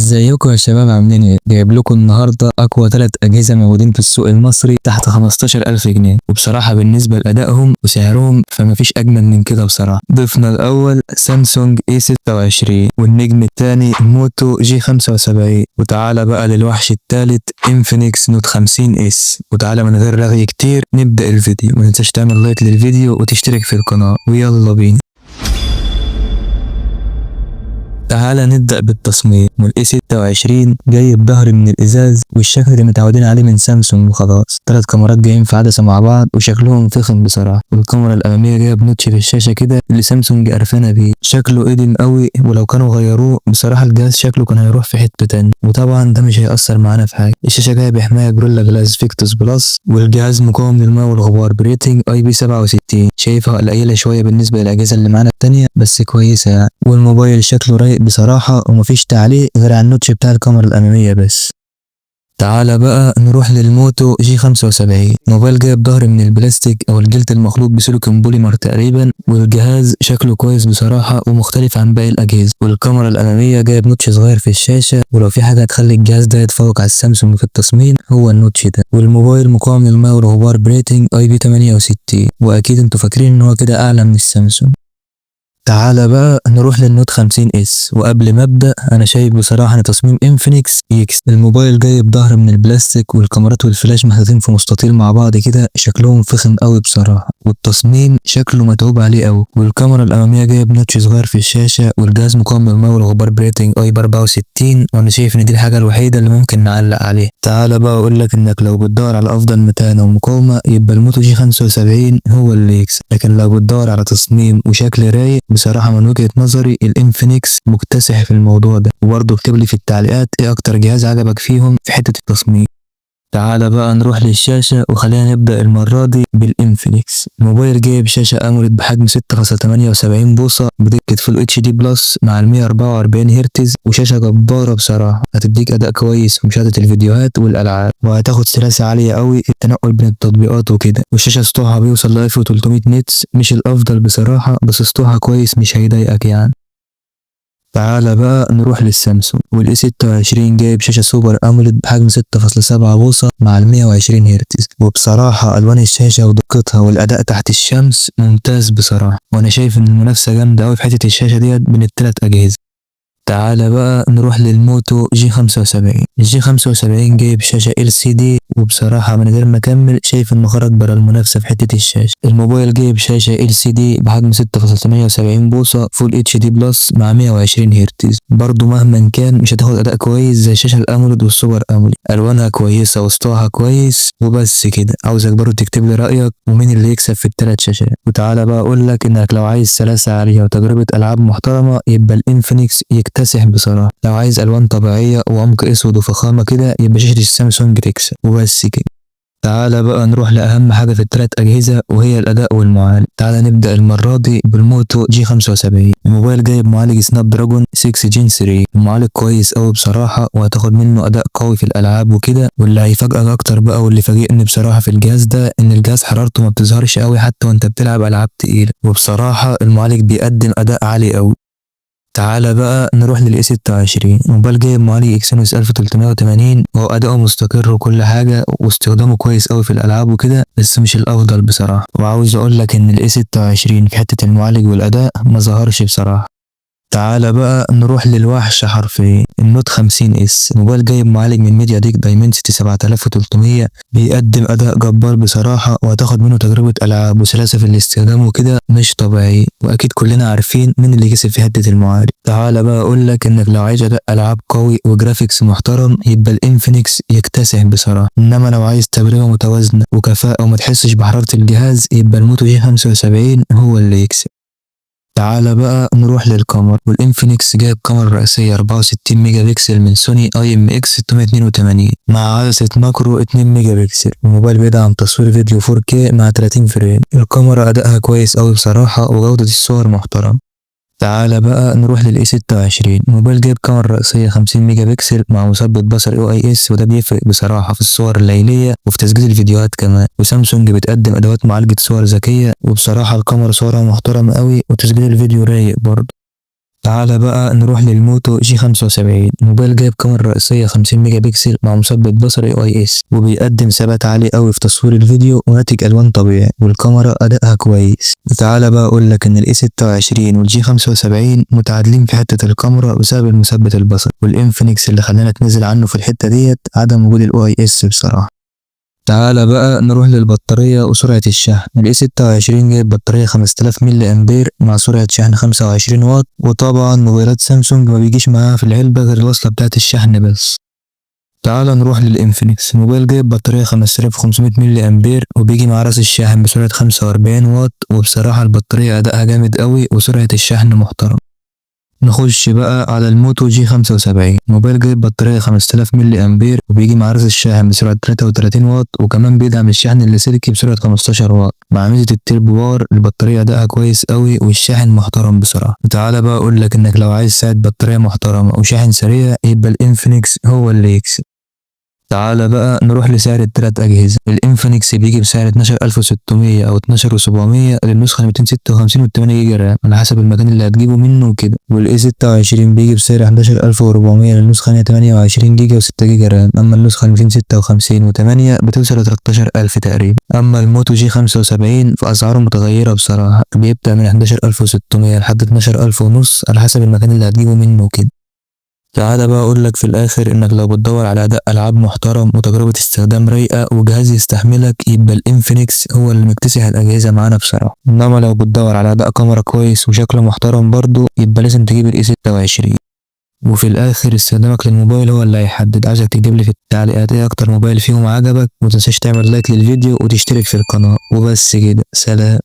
ازيكم يا شباب عاملين ايه؟ جايب لكم النهارده اقوى 3 اجهزه موجودين في السوق المصري تحت 15000 جنيه، وبصراحه بالنسبه لادائهم وسعرهم فمفيش اجمل من كده بصراحه. ضيفنا الاول سامسونج A26، والنجم الثاني موتو G75، وتعالى بقى للوحش الثالث انفينكس نوت 50 اس. وتعالى من غير رغي كتير نبدا الفيديو، ما تنساش تعمل لايك للفيديو وتشترك في القناه، ويلا بينا. تعالى نبدأ بالتصميم. والاي 26 جاي بظهر من الازاز والشكل اللي متعودين عليه من سامسونج وخلاص. 3 كاميرات جايين في عدسة مع بعض وشكلهم فخم بصراحة. والكاميرا الأمامية جاية بنوتش في الشاشة كده اللي سامسونج قرفانة بيه، شكله قديم قوي، ولو كانوا غيروه بصراحة الجهاز شكله كان هيروح في حتة تانية، وطبعا ده مش هيأثر معانا في حاجة. الشاشة جاية بحماية جوريلا جلاس فيكتوس بلس، والجهاز مقاوم من الماء والغبار بريتنج IP67. شايفها قليلة شوية بالنسبة للأجهزة اللي معانا التانية بس كويسة يعني. والموبايل شكله رايق بصراحة ومفيش تعليق غير على النوتش بتاع الكاميرا الأمامية بس. تعالى بقى نروح للموتو G75. موبايل جايب ظهر من البلاستيك او الجلد المخلوط بسيليكون بوليمر تقريبا، والجهاز شكله كويس بصراحة ومختلف عن باقي الأجهزة. والكاميرا الأمامية جايب نوتش صغير في الشاشة، ولو في حاجة هتخلي الجهاز ده يتفوق على السامسونج في التصميم هو النوتش ده. والموبايل مقاوم للماء والغبار بريتنج IP68، واكيد انتوا فاكرين ان هو كده اعلى من السامسونج. تعالى بقى نروح للنوت 50 اس. وقبل ما ابدا انا شايف بصراحه ان تصميم انفينكس يكس. الموبايل جاي بظهر من البلاستيك، والكاميرات والفلاش محطوطين في مستطيل مع بعض كده، شكلهم فخم قوي بصراحه، والتصميم شكله متعوب عليه قوي. والكاميرا الاماميه جايه بنوتش صغير في الشاشه، والجهاز مقاوم للماء والغبار بريتنج IP64، وانا شايف ان دي الحاجه الوحيده اللي ممكن نعلق عليها. تعالى بقى اقول لك انك لو بتدور على افضل متانه ومقاومه يبقى الموتو G75 هو اللي يكسب، لكن لو بتدور على تصميم وشكل رايق بصراحة من وجهة نظري الانفينكس مكتسح في الموضوع ده. وبرضه اكتب لي في التعليقات ايه اكتر جهاز عجبك فيهم في حتة التصميم. تعالى بقى نروح للشاشة، وخلينا نبدأ المرة دي بالانفينكس. الموبايل جايب شاشة أموليد بحجم 6.78 بوصة بدقة فول اتش دي بلس مع 144 هرتز، وشاشة جبارة بصراحة، هتديك أداء كويس في مشاهدة الفيديوهات والألعاب، وهتاخد سلاسة عالية قوي في التنقل بين التطبيقات وكده. والشاشة سطوعها بيوصل ل 1300 نيتس، مش الأفضل بصراحة بس سطوعها كويس مش هيضايقك يعني. تعالى بقى نروح للسامسونج. والاي 26 جايب شاشة سوبر أموليد بحجم 6.7 بوصة مع 120 هرتز، وبصراحة ألوان الشاشة ودقتها والأداء تحت الشمس ممتاز بصراحة، وأنا شايف إن المنافسة جامدة أوي في حتة الشاشة ديت بين ال3 أجهزة. تعالى بقى نروح للموتو G75. G75 جايب شاشة LCD، وبصراحة من غير ما اكمل شايف انه خرج برا المنافسة في حتة الشاشة. الموبايل جايب شاشة LCD بحجم 6.78 بوصة فول اتش دي بلس مع 120 هرتز، برضو مهما كان مش هتاخد اداء كويس زي الشاشة الاموليد والسوبر اموليد. الوانها كويسة وسطوعها كويس وبس كده. عاوزك برضو تكتب لي رأيك ومين اللي يكسب في ال3 شاشات. وتعالى بقى اقول لك انك لو عايز سلاسة عالية وتجربة العاب محترمة يبقى الانفينكس يكتسح بصراحة. لو عايز الوان طبيعية وعمق اسود وفخامة كده يبقى شاشة السامسونج تكسب وبس كده. تعالى بقى نروح لأهم حاجة في ال3 أجهزة وهي الأداء والمعالج. تعالى نبدأ المرة دي بالموتو G75. الموبايل جايب معالج سناب دراجون 6 جين 3، المعالج كويس أوي بصراحة، وهتاخد منه أداء قوي في الألعاب وكده. واللي هيفاجئك أكتر بقى واللي فاجئني بصراحة في الجهاز ده إن الجهاز حرارته ما بتظهرش أوي حتى وأنت بتلعب ألعاب تقيلة، وبصراحة المعالج بيقدم أداء عالي أوي. تعالى بقى نروح للاي 26. موبايل جايب معالج اكسينوس 1380، وهو اداؤه مستقر وكل حاجه واستخدامه كويس قوي في الالعاب وكده، بس مش الافضل بصراحه. وعاوز اقول لك ان الاي 26 في حته المعالج والاداء ما ظهرش بصراحه. تعالى بقى نروح للوحش حرفيا النوت 50 اس. الموبايل جايب معالج من ميديا تك دايمنسيتي 7300، بيقدم اداء جبار بصراحه، وهتاخد منه تجربه العاب وسلاسه في الاستخدام وكده مش طبيعي، واكيد كلنا عارفين مين اللي كسب في حته المعالج. تعالى بقى اقول لك انك لو عايز اداء العاب قوي وجرافيكس محترم يبقى الانفينكس يكتسح بصراحه، انما لو عايز تجربه متوازنه وكفاءه وما تحسش بحراره الجهاز يبقى الموتو G75 هو اللي يكسب. تعالى بقى نروح للكاميرا. والانفينكس جايب كاميرا رئيسية 64 ميجا بكسل من سوني IMX 682 مع عدسة ماكرو 2 ميجا بكسل. الموبايل بيدعم تصوير فيديو 4K مع 30 فريم. الكاميرا أدائها كويس أوي بصراحة وجودة الصور محترم. تعالى بقى نروح للاي 26. الموبايل جايب كاميرا رئيسية 50 ميجا بكسل مع مثبت بصر OIS، وده بيفرق بصراحة في الصور الليلية وفي تسجيل الفيديوهات كمان. وسامسونج بتقدم ادوات معالجة صور ذكية، وبصراحة الكاميرا صورها محترمة قوي وتسجيل الفيديو رايق برضه. تعالى بقى نروح للموتو جي 75. موبايل جايب كاميرا رئيسية 50 ميجا بكسل مع مثبت بصري IS، وبيقدم ثبات عالي قوي في تصوير الفيديو وناتج الوان طبيعي، والكاميرا ادائها كويس. وتعالى بقى اقول لك ان الاي 26 والجي 75 متعادلين في حتة الكاميرا بسبب المثبت البصري، والانفينكس اللي خلانا نتنزل عنه في الحتة ديت عدم وجود IS بصراحة. تعالى بقى نروح للبطارية وسرعة الشحن. الاي 26 جايب بطارية 5000 ملي امبير مع سرعة شحن 25 واط، وطبعا موبايلات سامسونج ما بيجيش معاها في العلبة غير الوصلة بتاعة الشحن بس. تعالى نروح للانفينكس. الموبايل جايب بطارية 5500 ملي امبير وبيجي مع راس الشاحن بسرعة 45 واط، وبصراحة البطارية ادائها جامد قوي وسرعة الشحن محترم. نخش بقى على الموتو جي 75. موبايل جايب بطارية 5000 ملي امبير وبيجي مع راس الشاحن بسرعة 33 واط، وكمان بيدعم الشحن اللاسلكي بسرعة 15 واط مع ميزة التيربو باور. البطارية ادائها كويس قوي والشاحن محترم بصراحة. تعالى بقى اقول لك انك لو عايز ساعة بطارية محترمة وشاحن سريع يبقى الانفينكس هو اللي يكسب. تعالى بقى نروح لسعر التلات أجهزة. الانفينكس بيجي بسعر 12600 أو 12700 للنسخة 256 و 8 جيجا رام على حسب المكان اللي هتجيبه منه وكده. والاي 26 بيجي بسعر 11400 للنسخة 28 جيجا و 6 جيجا رام، أما النسخة 256 و8 بتوصل ل 13000 تقريبا. أما الموتو جي 75 فأسعاره متغيرة بصراحة، بيبدأ من 11600 لحد 12000 ونص على حسب المكان اللي هتجيبه منه وكده. تعالى بقى اقول لك في الاخر انك لو بتدور على اداء العاب محترم وتجربة استخدام رايقة وجهاز يستحملك يبقى الانفينكس هو اللي مكتسح الاجهزة معانا بصراحة. انما لو بتدور على اداء كاميرا كويس وشكله محترم برضه يبقى لازم تجيب الاي 26. وفي الاخر استخدامك للموبايل هو اللي هيحدد. عايزك تكتب لي في التعليقات ايه اكتر موبايل فيهم عجبك، ومتنساش تعمل لايك للفيديو وتشترك في القناة. وبس كده، سلام.